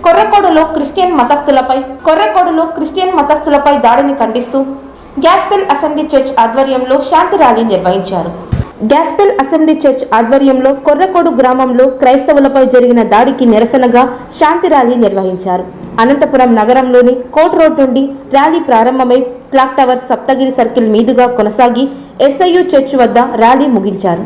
కొర్రకోడులో Christian మతస్థులపై దాడిని ఖండిస్తూ gospel assembly church ఆధ్వర్యంలో శాంతి ర్యాలీ నిర్వహించారు. గాస్పెల్ అసెంబ్లీ చర్చ్ ఆధ్వర్యంలో కొర్రకోడు గ్రామంలో క్రైస్తవులపై జరిగిన దాడికి నిరసనగా శాంతి ర్యాలీ నిర్వహించారు. అనంతపురం నగరంలోని కోట్ రోడ్ నుండి ర్యాలీ ప్రారంభమై క్లాక్ టవర్ సప్తగిరి సర్కిల్ మీదుగా కొనసాగి SIU చర్చ్ వద్ద ర్యాలీ ముగించారు.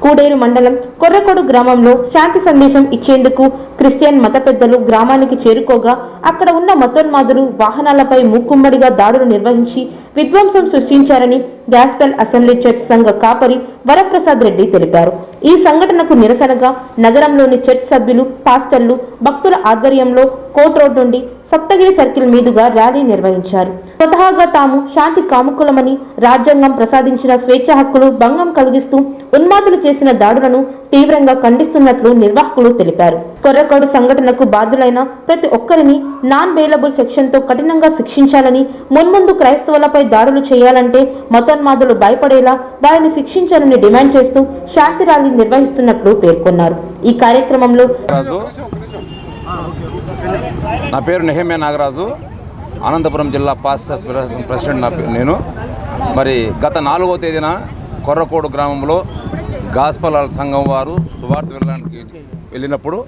కూడేరు మండలం కొర్రకోడు గ్రామంలో శాంతి సందేశం ఇచ్చేందుకు క్రిస్టియన్ మత పెద్దలు గ్రామానికి చేరుకోగా అక్కడ ఉన్న మతోన్మాదులు వాహనాలపై మూకుమ్మడిగా దాడులు నిర్వహించి విధ్వంసం సృష్టించారని గాస్పెల్ అసెంబ్లీ చర్చ్ సంఘ కాపరి వరప్రసాద్ రెడ్డి తెలిపారు. ఈ సంఘటనకు నిరసనగా నగరంలోని చర్చ్ సభ్యులు, పాస్టర్లు, భక్తుల ఆధ్వర్యంలో కోట్ రోడ్ నుండి సప్తగిరి సర్కిల్ మీదుగా ర్యాలీ నిర్వహించారు. స్వతహాగా తాము శాంతి కాముకులమని, రాజ్యాంగం ప్రసాదించిన స్వేచ్ఛ హక్కులు భంగం కలిగిస్తూ ఉన్మాదులు చేసిన దాడులను తీవ్రంగా ఖండిస్తున్నట్లు నిర్వాహకులు తెలిపారు. కొర్రకోడు సంఘటనకు బాధ్యులైన ప్రతి ఒక్కరిని నాన్ బెయిలబుల్ సెక్షన్తో కఠినంగా శిక్షించాలని, మున్ముందు క్రైస్తవులపై దాడులు చేయాలంటే మతోన్మాదులు భయపడేలా వారిని శిక్షించాలని డిమాండ్ చేస్తూ శాంతి ర్యాలీ నిర్వహిస్తున్నట్లు పేర్కొన్నారు. ఈ కార్యక్రమంలో నా పేరు నెహమ్యా నాగరాజు, అనంతపురం జిల్లా పాస్టర్స్ ప్రెసిడెంట్ నేను. మరి గత 4వ తేదీన కొర్రకోడు గ్రామంలో గాస్పల్ సంఘం వారు సువార్త వెళ్ళడానికి వెళ్ళినప్పుడు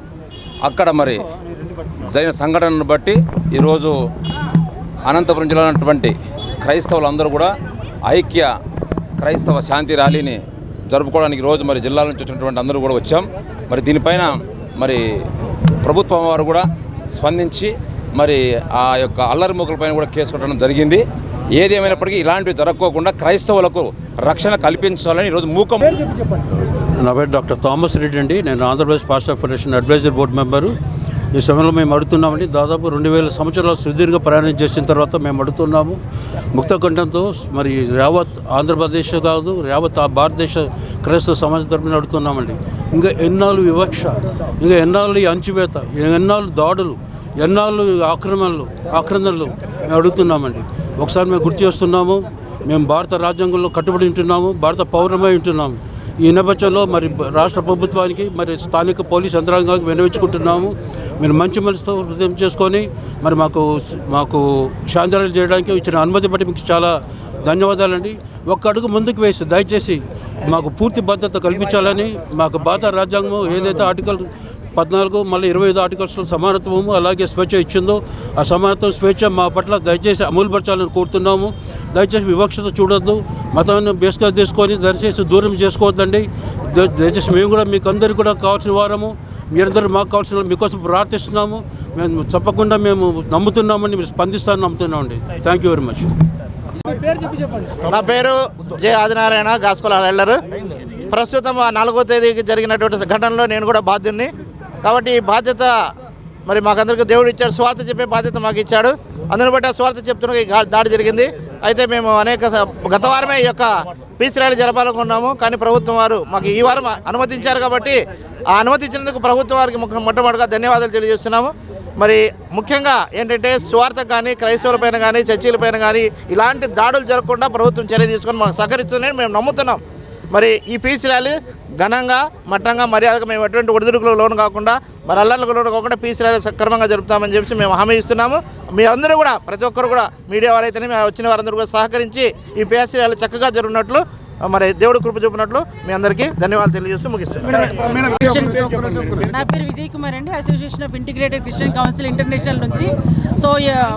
అక్కడ మరి జరిగిన సంఘటనను బట్టి ఈరోజు అనంతపురం జిల్లా ఉన్నటువంటి క్రైస్తవులందరూ కూడా ఐక్య క్రైస్తవ శాంతి ర్యాలీని జరుపుకోవడానికి ఈరోజు మరి జిల్లాల నుంచి వచ్చినటువంటి అందరూ కూడా వచ్చాం. మరి దీనిపైన మరి ప్రభుత్వం వారు కూడా స్పందించి మరి ఆ యొక్క అల్లరి మూకలపైన కూడా కేసు పెట్టడం జరిగింది. ఏది ఏమైనప్పటికీ ఇలాంటివి జరగకోకుండా క్రైస్తవులకు రక్షణ కల్పించాలని ఈరోజు మూకం. నా పేరు డాక్టర్ థామస్ రెడ్డి అండి. నేను Andhra Pradesh pastor federation advisor board member. ఈ సమయంలో మేము అడుగుతున్నామండి, దాదాపు 2000 సంవత్సరాలు సుదీర్ఘ ప్రయాణం చేసిన తర్వాత మేము అడుగుతున్నాము ముక్త కంఠంతో. మరి యావత్ ఆంధ్రప్రదేశ్ కాదు, యావత్ భారతదేశ క్రైస్తవ సమాజం తరపున అడుగుతున్నామండి. ఇంకా ఎన్నాళ్ళు వివక్ష, ఇంకా ఎన్నాళ్ళు ఈ అంచువేత, ఎన్నాళ్ళు దాడులు, ఎన్నాళ్ళు ఆక్రమణలు మేము అడుగుతున్నామండి. ఒకసారి మేము గుర్తు చేస్తున్నాము, మేము భారత రాజ్యాంగంలో కట్టుబడి ఉంటున్నాము, భారత పౌరమై ఉంటున్నాము. ఈ నేపథ్యంలో మరి రాష్ట్ర ప్రభుత్వానికి, మరి స్థానిక పోలీస్ యంత్రాంగానికి విన్నవించుకుంటున్నాము. మీరు మంచి మనసుతో హృదయం చేసుకొని మరి మాకు శాంతిర్యాలు చేయడానికి ఇచ్చిన అనుమతి బట్టి మీకు చాలా ధన్యవాదాలండి. ఒక్క అడుగు ముందుకు వేసి దయచేసి మాకు పూర్తి భద్రత కల్పించాలని, మాకు భారత రాజ్యాంగం ఏదైతే ఆర్టికల్ 14 మళ్ళీ 25 ఆర్టికల్స్లో సమానత్వము అలాగే స్వేచ్ఛ ఇచ్చిందో ఆ సమానత్వం, స్వేచ్ఛ మా పట్ల దయచేసి అమలుపరచాలని కోరుతున్నాము. దయచేసి వివక్షత చూడొద్దు, మతాన్ని బేస్గా తీసుకొని దయచేసి దూరం చేసుకోవద్దండి. దయచేసి మేము కూడా మీకు అందరికీ కూడా కావాల్సిన వారము, మీరందరూ మాకు కావాల్సిన మీకోసం ప్రార్థిస్తున్నాము. మేము తప్పకుండా మేము నమ్ముతున్నామని, మీరు స్పందిస్తారని నమ్ముతున్నామండి. Thank you very much. నా పేరు జె ఆదినారాయణ, గాస్పల్ ఎల్డర్. ప్రస్తుతం 4వ తేదీకి జరిగినటువంటి ఘటనలో నేను కూడా బాధ్యుడిని కాబట్టి ఈ బాధ్యత మరి మాకందరికీ దేవుడు ఇచ్చాడు. స్వార్థ చెప్పే బాధ్యత మాకు ఇచ్చాడు. అందుని బట్టి ఆ స్వార్థ చెప్తున్న ఈ దాడి జరిగింది. అయితే మేము గత వారమే ఈ యొక్క పీస్ ర్యాలీ జరపాలనుకున్నాము, కానీ ప్రభుత్వం వారు మాకు ఈ వారం అనుమతించారు. కాబట్టి ఆ అనుమతించినందుకు ప్రభుత్వం వారికి మొట్టమొదటిగా ధన్యవాదాలు తెలియజేస్తున్నాము. మరి ముఖ్యంగా ఏంటంటే స్వార్థ కానీ, క్రైస్తవులపైన కానీ, చర్చీలపైన కానీ ఇలాంటి దాడులు జరగకుండా ప్రభుత్వం చర్య తీసుకొని మాకు సహకరిస్తుందని మేము నమ్ముతున్నాం. మరి ఈ పీస్ ర్యాలీ ఘనంగా మట్టంగా మర్యాదగా మేము ఎటువంటి ఒడిదుడుకులు లోను కాకుండా మరి అల్లర్లకు లోను కాకుండా పీస్ ర్యాలీ సక్రమంగా జరుపుతామని చెప్పి మేము హామీ ఇస్తున్నాము. మీ అందరూ కూడా ప్రతి ఒక్కరు కూడా మీడియా వారైతేనే వచ్చిన వారందరూ కూడా సహకరించి ఈ పీస్ ర్యాలీ చక్కగా జరుగుతున్నట్లు మరి దేవుడు కృప చూపినట్లు మీ అందరికీ ధన్యవాదాలు తెలియజేస్తూ ముగిస్తున్నాను. నా పేరు విజయ్ కుమార్ అండి, association of integrated Christian council international నుంచి. సో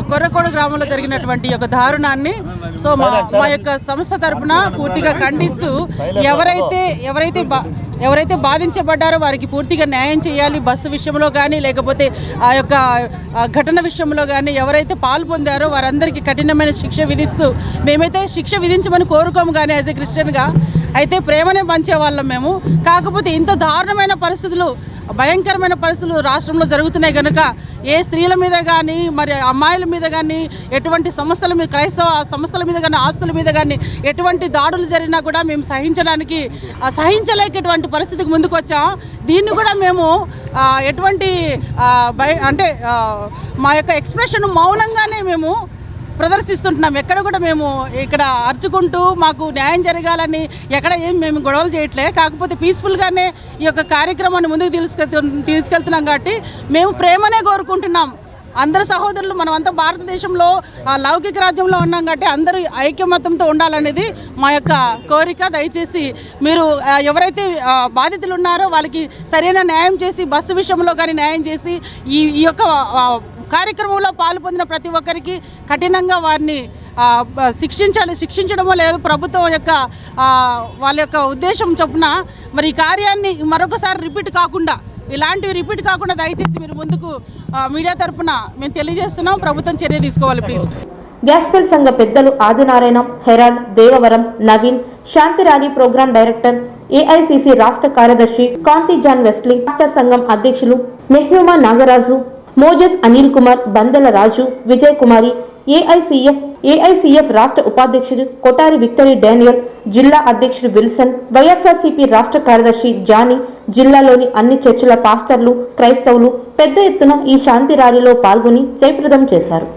కొర్రకోడు గ్రామంలో జరిగినటువంటి యొక్క దారుణాన్ని సో మా యొక్క సంస్థ తరపున పూర్తిగా ఖండిస్తూ ఎవరైతే బాధించబడ్డారో వారికి పూర్తిగా న్యాయం చేయాలి. బస్సు విషయంలో కానీ లేకపోతే ఆ యొక్క ఘటన విషయంలో కానీ ఎవరైతే పాల్పొందారో వారందరికీ కఠినమైన శిక్ష విధిస్తూ, మేమైతే శిక్ష విధించమని కోరుకోము కానీ యాజ్ ఎ క్రిస్టియన్గా అయితే ప్రేమనే పంచేవాళ్ళం మేము. కాకపోతే ఇంత దారుణమైన పరిస్థితులు, భయంకరమైన పరిస్థితులు రాష్ట్రంలో జరుగుతున్నాయి కనుక ఏ స్త్రీల మీద కానీ మరి అమ్మాయిల మీద కానీ ఎటువంటి సంస్థల మీద, క్రైస్తవ సంస్థల మీద కానీ ఆస్తుల మీద కానీ ఎటువంటి దాడులు జరిగినా కూడా మేము సహించలేకేటువంటి పరిస్థితికి ముందుకు వచ్చాం. దీన్ని కూడా మేము ఎటువంటి మా యొక్క ఎక్స్ప్రెషన్ మౌనంగానే మేము ప్రదర్శిస్తుంటున్నాం. ఎక్కడ కూడా మేము ఇక్కడ అర్చుకుంటూ మాకు న్యాయం జరగాలని ఎక్కడ మేము గొడవలు చేయట్లే. కాకపోతే పీస్ఫుల్గానే ఈ యొక్క కార్యక్రమాన్ని ముందుకు తీసుకెళ్తున్నాం కాబట్టి మేము ప్రేమనే కోరుకుంటున్నాం. అందరు సహోదరులు మనమంతా భారతదేశంలో లౌకిక రాజ్యంలో ఉన్నాం కాబట్టి అందరూ ఐక్యమత్యంతో ఉండాలనేది మా యొక్క కోరిక. దయచేసి మీరు ఎవరైతే బాధితులు ఉన్నారో వాళ్ళకి సరైన న్యాయం చేసి, బస్సు విషయంలో కానీ న్యాయం చేసి ఈ యొక్క కార్యక్రమంలో పాల్పొందిన ప్రతి ఒక్కరికి కఠినంగా వారిని శిక్షించడమో లేదు ప్రభుత్వం యొక్క వాళ్ళ యొక్క ఉద్దేశం చొప్పున మరి ఈ కార్యాన్ని మరొకసారి ఇలాంటివి రిపీట్ కాకుండా దయచేసి మీరు ముందుకు మీడియా తరపున మేము తెలియజేస్తున్నాం. ప్రభుత్వం చర్య తీసుకోవాలి ప్లీజ్. గ్యాస్పెల్ సంఘ పెద్దలు ఆదినారాయణ, హెరాల్డ్, దేవవరం, నవీన్, శాంతి ర్యాలీ ప్రోగ్రాం డైరెక్టర్, ఏఐసిసి రాష్ట్ర కార్యదర్శి కాంతి జాన్ వెస్లీ, మాస్టర్ సంఘం అధ్యక్షులు నెహ్యూమా నాగరాజు, మోజెస్ అనిల్ కుమార్, బందెల రాజు, విజయ్ కుమారి, ఏఐసిఎఫ్ రాష్ట్ర ఉపాధ్యక్షుడు కొటారి విక్టరీ డానియల్, జిల్లా అధ్యక్షుడు విల్సన్, వైఎస్ఆర్సీపీ రాష్ట్ర కార్యదర్శి జానీ, జిల్లాలోని అన్ని చర్చిల పాస్టర్లు, క్రైస్తవులు పెద్ద ఎత్తున ఈ శాంతి ర్యాలీలో పాల్గొని జయప్రదం చేశారు.